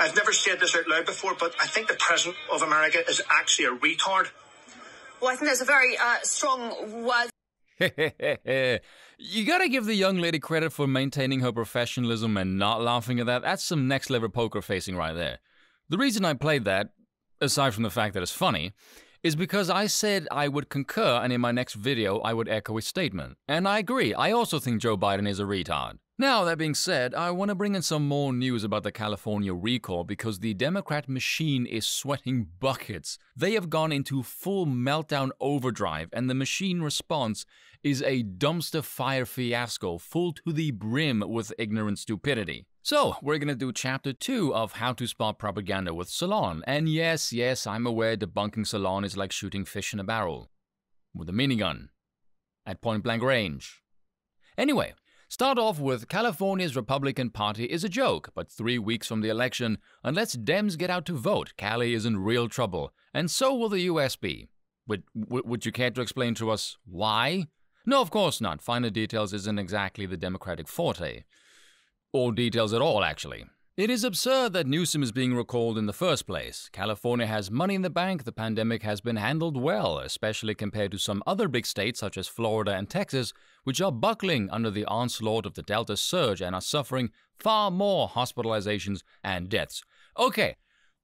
I've never said this out loud before, but I think the President of America is actually a retard. Well, I think there's a very strong word. You gotta give the young lady credit for maintaining her professionalism and not laughing at that. That's some next level poker facing right there. The reason I played that, aside from the fact that it's funny, is because I said I would concur, and in my next video I would echo his statement. And I agree, I also think Joe Biden is a retard. Now, that being said, I want to bring in some more news about the California recall because the Democrat machine is sweating buckets. They have gone into full meltdown overdrive, and the machine response is a dumpster fire fiasco full to the brim with ignorant stupidity. So, we're gonna do chapter 2 of How to Spot Propaganda with Salon. And yes, I'm aware debunking Salon is like shooting fish in a barrel. With a minigun. At point blank range. Anyway, start off with California's Republican Party is a joke, but 3 weeks from the election, unless Dems get out to vote, Cali is in real trouble. And so will the US be. Would you care to explain to us why? No, of course not. Finer details isn't exactly the Democratic forte. Or details at all, actually. It is absurd that Newsom is being recalled in the first place. California has money in the bank, the pandemic has been handled well, especially compared to some other big states such as Florida and Texas, which are buckling under the onslaught of the Delta surge and are suffering far more hospitalizations and deaths. Okay,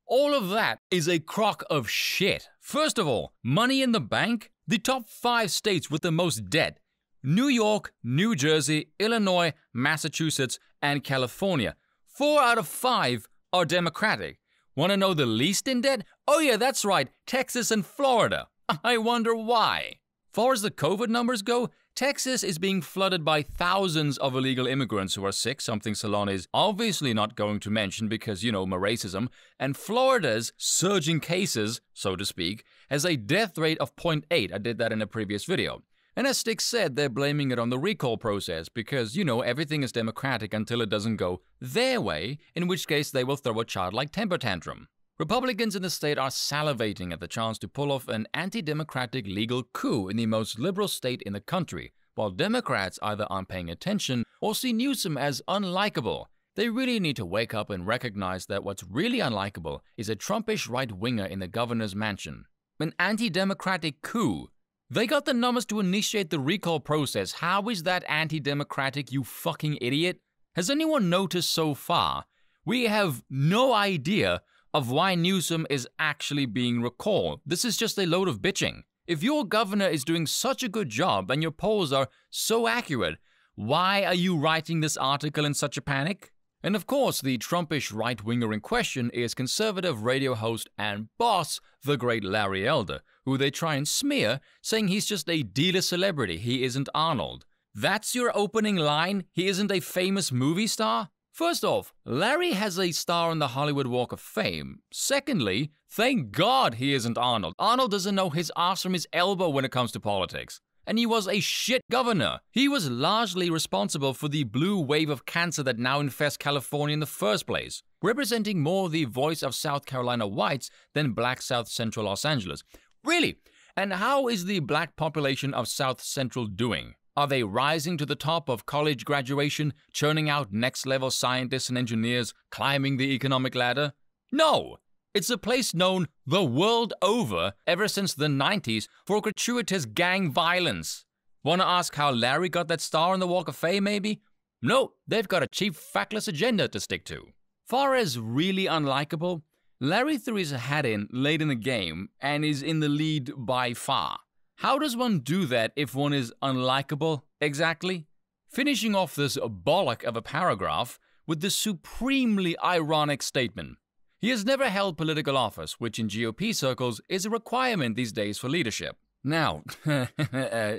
all of that is a crock of shit. First of all, money in the bank? The top 5 states with the most debt: New York, New Jersey, Illinois, Massachusetts, and California. 4 out of 5 are Democratic. Want to know the least in debt? Oh yeah, that's right, Texas and Florida. I wonder why. Far as the COVID numbers go, Texas is being flooded by thousands of illegal immigrants who are sick, something Salon is obviously not going to mention because, you know, more racism, and Florida's surging cases, so to speak, has a death rate of 0.8. I did that in a previous video. And as Stick said, they're blaming it on the recall process because, you know, everything is democratic until it doesn't go their way, in which case they will throw a childlike temper tantrum. Republicans in the state are salivating at the chance to pull off an anti-democratic legal coup in the most liberal state in the country, while Democrats either aren't paying attention or see Newsom as unlikable. They really need to wake up and recognize that what's really unlikable is a Trumpish right-winger in the governor's mansion. An anti-democratic coup. They got the numbers to initiate the recall process. How is that anti-democratic, you fucking idiot? Has anyone noticed so far? We have no idea of why Newsom is actually being recalled. This is just a load of bitching. If your governor is doing such a good job and your polls are so accurate, why are you writing this article in such a panic? And of course, the Trumpish right-winger in question is conservative radio host and boss, the great Larry Elder, who they try and smear, saying he's just a dealer celebrity, he isn't Arnold. That's your opening line? He isn't a famous movie star? First off, Larry has a star on the Hollywood Walk of Fame. Secondly, thank God he isn't Arnold. Arnold doesn't know his ass from his elbow when it comes to politics. And he was a shit governor. He was largely responsible for the blue wave of cancer that now infests California in the first place, representing more the voice of South Carolina whites than black South Central Los Angeles. Really? And how is the black population of South Central doing? Are they rising to the top of college graduation, churning out next-level scientists and engineers, climbing the economic ladder? No! It's a place known the world over ever since the 90s for gratuitous gang violence. Wanna ask how Larry got that star on the Walk of Fame, maybe? No, they've got a cheap, factless agenda to stick to. Far as really unlikable, Larry threw his hat in late in the game and is in the lead by far. How does one do that if one is unlikable, exactly? Finishing off this bollock of a paragraph with the supremely ironic statement. He has never held political office, which in GOP circles is a requirement these days for leadership. Now,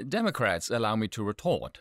Democrats, allow me to retort.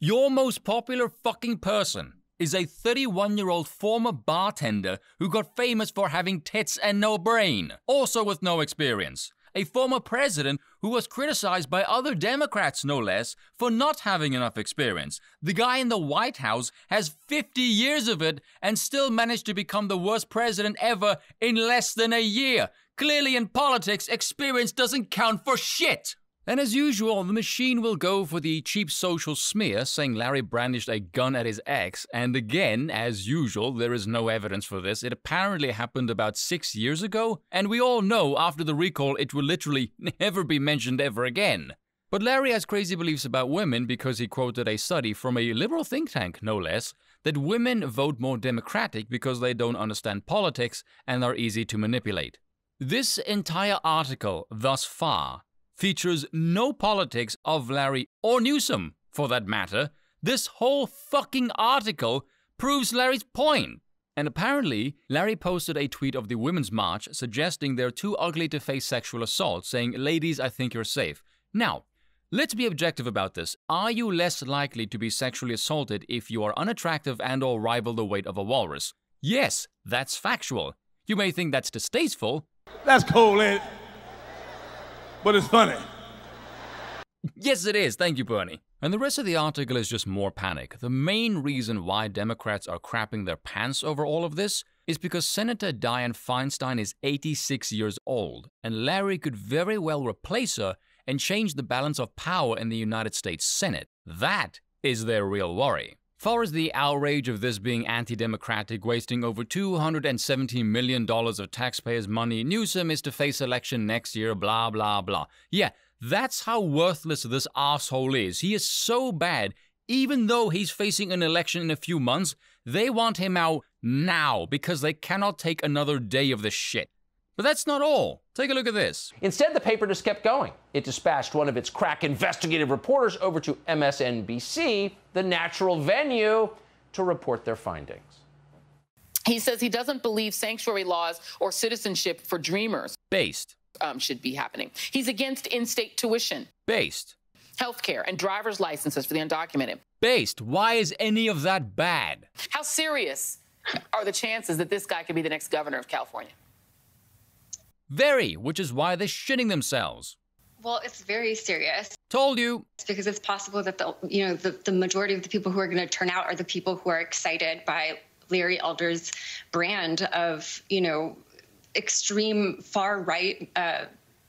Your most popular fucking person is a 31-year-old former bartender who got famous for having tits and no brain, also with no experience. A former president who was criticized by other Democrats, no less, for not having enough experience. The guy in the White House has 50 years of it and still managed to become the worst president ever in less than a year. Clearly in politics, experience doesn't count for shit. And as usual, the machine will go for the cheap social smear saying Larry brandished a gun at his ex, and again, as usual, there is no evidence for this. It apparently happened about 6 years ago, and we all know after the recall it will literally never be mentioned ever again. But Larry has crazy beliefs about women because he quoted a study from a liberal think tank, no less, that women vote more Democratic because they don't understand politics and are easy to manipulate. This entire article, thus far, features no politics of Larry or Newsom, for that matter. This whole fucking article proves Larry's point. And apparently, Larry posted a tweet of the Women's March suggesting they're too ugly to face sexual assault, saying, "Ladies, I think you're safe." Now, let's be objective about this. Are you less likely to be sexually assaulted if you are unattractive and/or rival the weight of a walrus? Yes, that's factual. You may think that's distasteful. That's cold, ain't it? But it's funny. Yes, it is. Thank you, Bernie. And the rest of the article is just more panic. The main reason why Democrats are crapping their pants over all of this is because Senator Dianne Feinstein is 86 years old, and Larry could very well replace her and change the balance of power in the United States Senate. That is their real worry. Far as the outrage of this being anti-democratic, wasting over $270 million of taxpayers' money, Newsom is to face election next year, blah, blah, blah. Yeah, that's how worthless this asshole is. He is so bad, even though he's facing an election in a few months, they want him out now because they cannot take another day of this shit. But that's not all. Take a look at this. Instead, the paper just kept going. It dispatched one of its crack investigative reporters over to MSNBC, the natural venue, to report their findings. He says he doesn't believe sanctuary laws or citizenship for dreamers Based. Should be happening. He's against in-state tuition, Based. healthcare, and driver's licenses for the undocumented. Based. Why is any of that bad? How serious are the chances that this guy could be the next governor of California? Very, which is why they're shitting themselves. Well, it's very serious. Told you. It's because it's possible that the majority of the people who are going to turn out are the people who are excited by Larry Elder's brand of, extreme far-right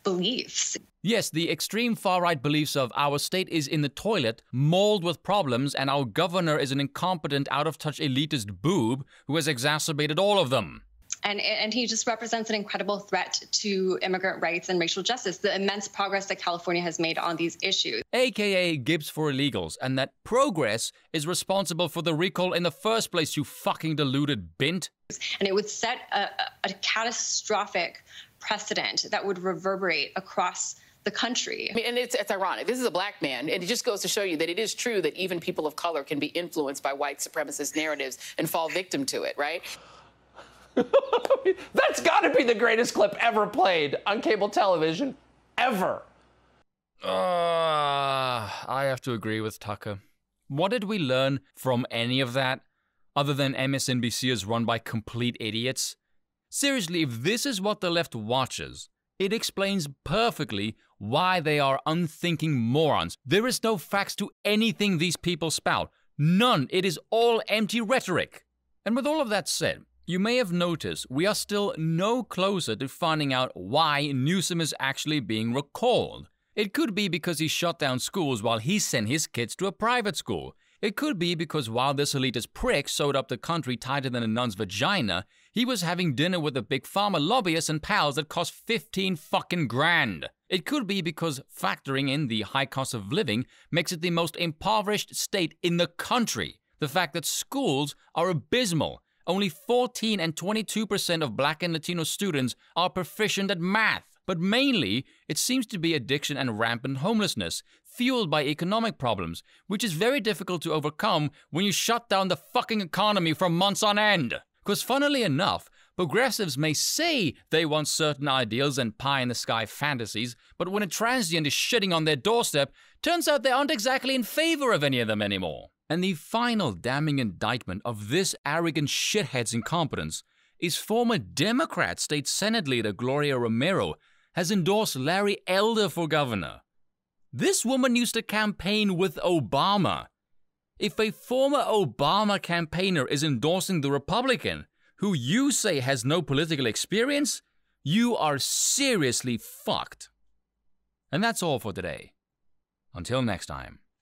beliefs. Yes, the extreme far-right beliefs of our state is in the toilet, mauled with problems, and our governor is an incompetent, out-of-touch elitist boob who has exacerbated all of them. And he just represents an incredible threat to immigrant rights and racial justice, the immense progress that California has made on these issues. AKA Gibbs for illegals, and that progress is responsible for the recall in the first place, you fucking deluded bint. And it would set a catastrophic precedent that would reverberate across the country. I mean, and it's ironic. This is a black man, and it just goes to show you that it is true that even people of color can be influenced by white supremacist narratives and fall victim to it, right? That's got to be the greatest clip ever played on cable television, ever. I have to agree with Tucker. What did we learn from any of that, other than MSNBC is run by complete idiots? Seriously, if this is what the left watches, it explains perfectly why they are unthinking morons. There is no facts to anything these people spout. None. It is all empty rhetoric. And with all of that said, you may have noticed we are still no closer to finding out why Newsom is actually being recalled. It could be because he shut down schools while he sent his kids to a private school. It could be because while this elitist prick sewed up the country tighter than a nun's vagina, he was having dinner with a big pharma lobbyist and pals that cost 15 fucking grand. It could be because factoring in the high cost of living makes it the most impoverished state in the country. The fact that schools are abysmal. Only 14 and 22% of black and Latino students are proficient at math. But mainly, it seems to be addiction and rampant homelessness, fueled by economic problems, which is very difficult to overcome when you shut down the fucking economy for months on end. Because funnily enough, progressives may say they want certain ideals and pie-in-the-sky fantasies, but when a transient is shitting on their doorstep, turns out they aren't exactly in favor of any of them anymore. And the final damning indictment of this arrogant shithead's incompetence is former Democrat State Senate leader Gloria Romero has endorsed Larry Elder for governor. This woman used to campaign with Obama. If a former Obama campaigner is endorsing the Republican, who you say has no political experience, you are seriously fucked. And that's all for today. Until next time.